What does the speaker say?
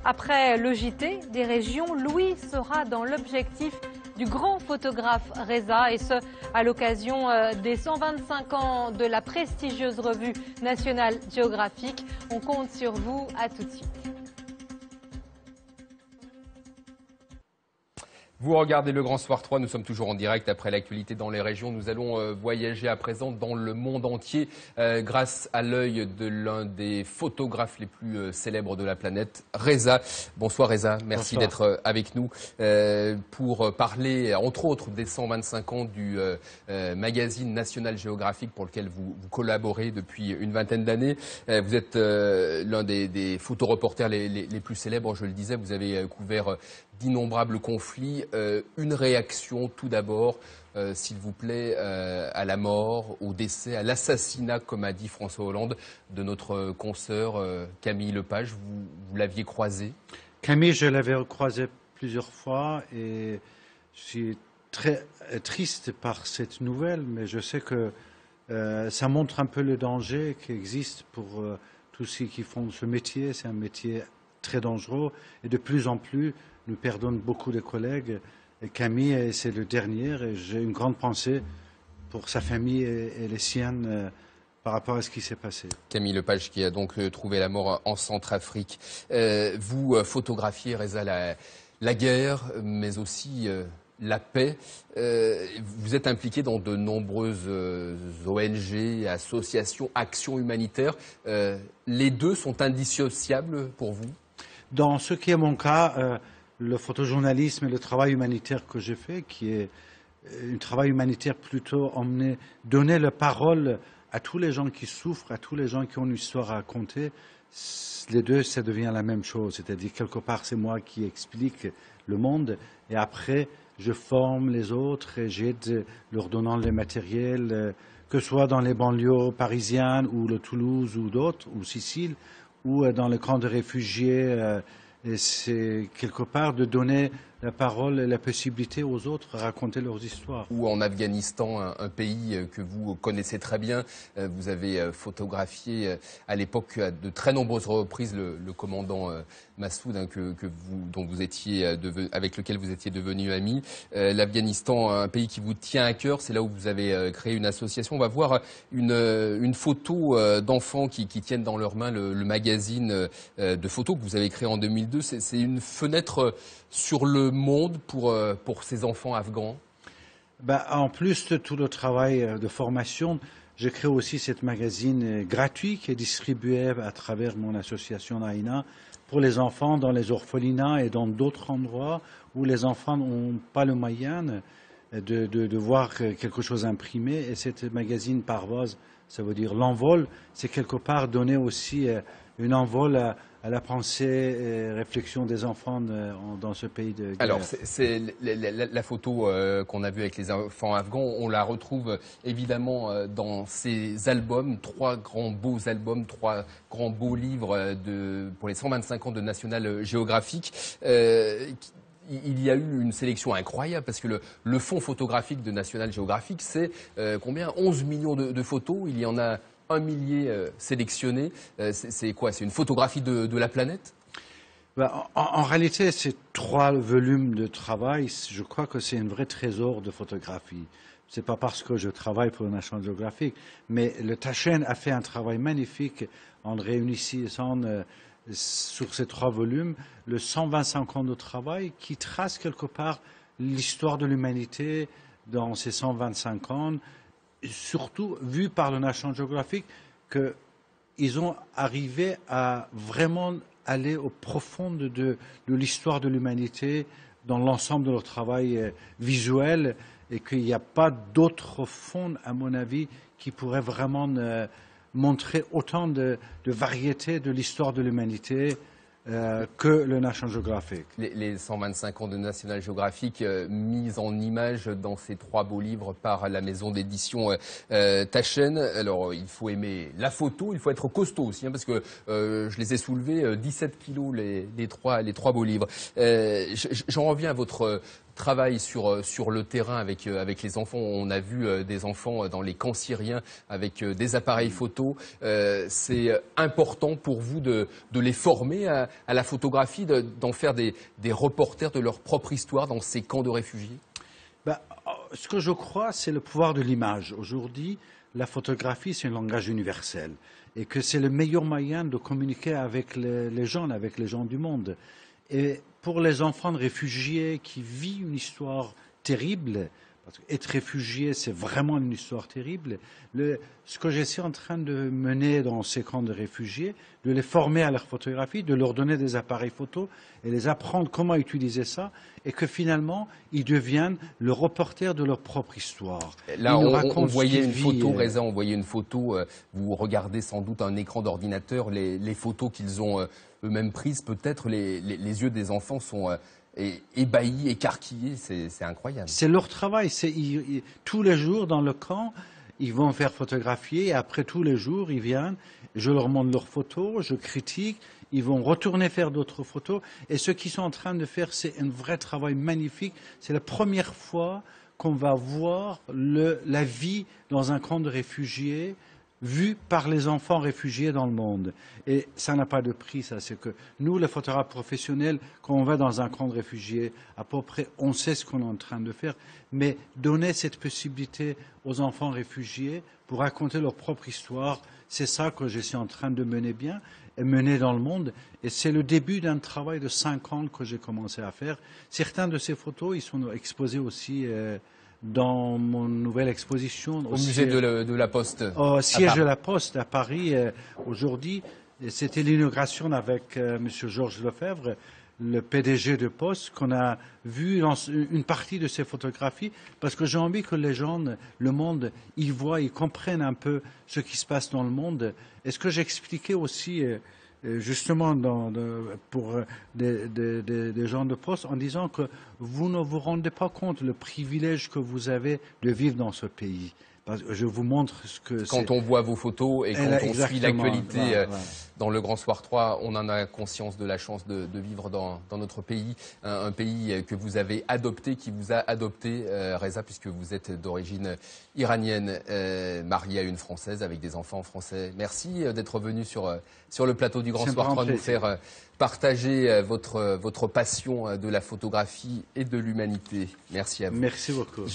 Après le JT des régions, Louis sera dans l'objectif du grand photographe Reza, et ce à l'occasion des 125 ans de la prestigieuse revue National Geographic. On compte sur vous, à tout de suite. Vous regardez le Grand Soir 3, nous sommes toujours en direct après l'actualité dans les régions. Nous allons voyager à présent dans le monde entier grâce à l'œil de l'un des photographes les plus célèbres de la planète, Reza. Bonsoir Reza, merci d'être avec nous pour parler entre autres des 125 ans du magazine National Geographic pour lequel vous collaborez depuis une vingtaine d'années. Vous êtes l'un des photoreporters les plus célèbres, je le disais, vous avez couvert d'innombrables conflits. Une réaction tout d'abord, s'il vous plaît, à la mort, au décès, à l'assassinat, comme a dit François Hollande, de notre consoeur Camille Lepage. Vous l'aviez croisée? Camille, je l'avais croisée plusieurs fois et je suis très triste par cette nouvelle, mais je sais que ça montre un peu le danger qui existe pour tous ceux qui font ce métier. C'est un métier très dangereux et de plus en plus, nous perdons beaucoup de collègues. Et Camille, c'est le dernier et j'ai une grande pensée pour sa famille et les siennes par rapport à ce qui s'est passé. Camille Lepage qui a donc trouvé la mort en Centrafrique. Vous photographiez, Reza, la guerre, mais aussi la paix. Vous êtes impliqué dans de nombreuses ONG, associations, actions humanitaires. Les deux sont indissociables pour vous? Dans ce qui est mon cas, le photojournalisme et le travail humanitaire que j'ai fait, qui est un travail humanitaire plutôt donner la parole à tous les gens qui souffrent, à tous les gens qui ont une histoire à raconter, les deux, ça devient la même chose. C'est-à-dire, quelque part, c'est moi qui explique le monde et après, je forme les autres et j'aide leur donnant le matériel, que ce soit dans les banlieues parisiennes ou le Toulouse ou d'autres, ou Sicile, ou dans les camps de réfugiés. Et c'est quelque part de donner la parole et la possibilité aux autres de raconter leurs histoires. Ou en Afghanistan, un pays que vous connaissez très bien. Vous avez photographié à l'époque à de très nombreuses reprises le commandant Massoud, dont vous étiez avec lequel vous étiez devenu ami. L'Afghanistan, un pays qui vous tient à cœur, c'est là où vous avez créé une association. On va voir une photo d'enfants qui tiennent dans leurs mains le magazine de photos que vous avez créé en 2002. C'est une fenêtre sur le monde pour ces enfants afghans? En plus de tout le travail de formation, j'ai créé aussi ce magazine gratuit qui est distribué à travers mon association Naïna pour les enfants dans les orphelinats et dans d'autres endroits où les enfants n'ont pas le moyen de voir quelque chose imprimé. Et ce magazine Parvoz, ça veut dire l'envol, c'est quelque part donner aussi un envol à la pensée et réflexion des enfants dans ce pays de guerre. Alors, c'est la photo qu'on a vue avec les enfants afghans, on la retrouve évidemment dans ces albums, trois grands beaux albums, trois grands beaux livres pour les 125 ans de National Geographic. Il y a eu une sélection incroyable parce que le fonds photographique de National Geographic, c'est combien? 11 millions de photos. Il y en a 1 millier sélectionnés. C'est quoi? C'est une photographie de la planète? En réalité, c'est 3 volumes de travail. Je crois que c'est un vrai trésor de photographie. Ce n'est pas parce que je travaille pour National Geographic, mais le Taschen a fait un travail magnifique en réunissant sur ces 3 volumes le 125 ans de travail qui trace quelque part l'histoire de l'humanité dans ces 125 ans, surtout vu par le National Geographic qu'ils ont arrivé à vraiment aller au profond de l'histoire de l'humanité dans l'ensemble de leur travail visuel et qu'il n'y a pas d'autre fond, à mon avis, qui pourrait vraiment montrer autant de variété de l'histoire de l'humanité que le National Geographic. Les 125 ans de National Geographic mis en image dans ces 3 beaux livres par la maison d'édition Taschen. Alors, il faut aimer la photo, il faut être costaud aussi, parce que je les ai soulevés, 17 kilos les trois beaux livres. J'en reviens à votre travail sur le terrain avec les enfants. On a vu des enfants dans les camps syriens avec des appareils photo. C'est important pour vous de les former à la photographie, d'en faire des reporters de leur propre histoire dans ces camps de réfugiés? Ce que je crois, c'est le pouvoir de l'image. Aujourd'hui, la photographie, c'est un langage universel et que c'est le meilleur moyen de communiquer avec les gens du monde. Et pour les enfants de réfugiés qui vivent une histoire terrible, parce qu'être réfugié, c'est vraiment une histoire terrible, ce que je suis en train de mener dans ces camps de réfugiés, de les former à leur photographie, de leur donner des appareils photo et les apprendre comment utiliser ça, et que finalement, ils deviennent le reporter de leur propre histoire. Là, on voyait une photo, Reza, on voyait une photo, vous regardez sans doute un écran d'ordinateur, les photos qu'ils ont eux-mêmes prises, peut-être les yeux des enfants sont ébahis, écarquillés, c'est incroyable. C'est leur travail, tous les jours dans le camp, ils vont faire photographier et après tous les jours, ils viennent, je leur montre leurs photos, je critique, ils vont retourner faire d'autres photos et ce qu'ils sont en train de faire, c'est un vrai travail magnifique. C'est la première fois qu'on va voir la vie dans un camp de réfugiés vu par les enfants réfugiés dans le monde. Et ça n'a pas de prix, ça. C'est que nous, les photographes professionnels, quand on va dans un camp de réfugiés, à peu près, on sait ce qu'on est en train de faire. Mais donner cette possibilité aux enfants réfugiés pour raconter leur propre histoire, c'est ça que je suis en train de mener dans le monde. Et c'est le début d'un travail de 5 ans que j'ai commencé à faire. Certaines de ces photos, ils sont exposés aussi dans mon nouvelle exposition. Au musée de la Poste. Au siège de la Poste à Paris, aujourd'hui. C'était l'inauguration avec M. Georges Lefebvre, le PDG de Poste, qu'on a vu une partie de ses photographies, parce que j'ai envie que les gens, le monde, ils voient, ils comprennent un peu ce qui se passe dans le monde. Et ce que j'expliquais aussi, justement pour des gens de Poste, en disant que vous ne vous rendez pas compte le privilège que vous avez de vivre dans ce pays. Je vous montre ce que quand on voit vos photos et quand on suit l'actualité dans le Grand Soir 3, on en a conscience de la chance de vivre dans notre pays, un pays que vous avez adopté, qui vous a adopté, Reza, puisque vous êtes d'origine iranienne, mariée à une Française avec des enfants français. Merci d'être venu sur le plateau du Grand Soir 3, nous faire partager votre passion de la photographie et de l'humanité. Merci à vous. Merci beaucoup.